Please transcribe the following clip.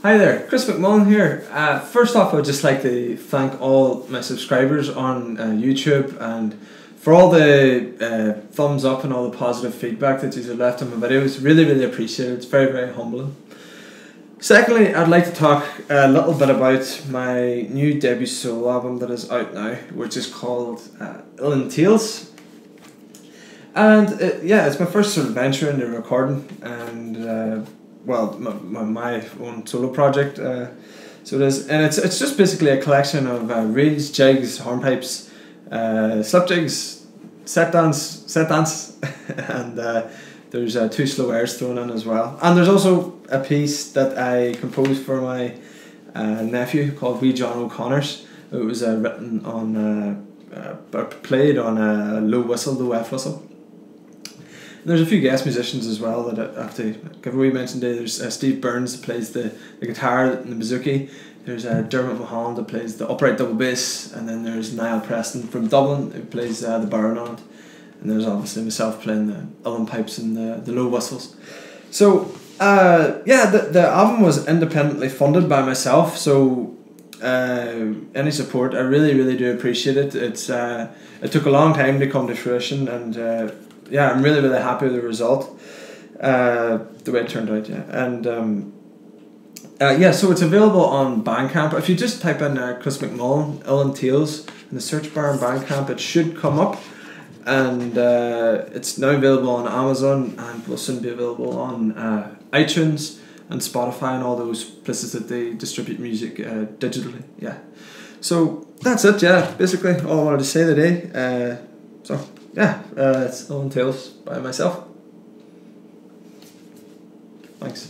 Hi there, Chris McMullan here. First off, I would just like to thank all my subscribers on YouTube and for all the thumbs up and all the positive feedback that you have left on my videos. Really appreciate it. It's very humbling. Secondly, I'd like to talk a little bit about my new debut solo album that is out now, which is called Uilleann Tales. And yeah, it's my first sort of venture into recording and well, my own solo project, so it is, and it's just basically a collection of reels, jigs, hornpipes, slip jigs, set dance, and there's 2 slow airs thrown in as well. And there's also a piece that I composed for my nephew called Uilleann O'Connor's. It was written on, played on a low whistle, the F whistle. There's a few guest musicians as well that I have to give a wee mention to. There's Steve Burns that plays the guitar and the bouzouki. There's Dermot McMullan that plays the upright double bass, and then there's Niall Preston from Dublin who plays the baron on it. And there's obviously myself playing the Uilleann pipes and the low whistles. So yeah, the album was independently funded by myself, so any support I really do appreciate it. It took a long time to come to fruition, and yeah, I'm really happy with the result, the way it turned out. Yeah, and yeah, so it's available on Bandcamp. If you just type in Chris McMullan Uilleann Tales in the search bar on Bandcamp, it should come up, and it's now available on Amazon and will soon be available on iTunes and Spotify and all those places that they distribute music digitally. Yeah, so that's it. Yeah, basically all I wanted to say today. So yeah, it's Uilleann Tales by myself. Thanks.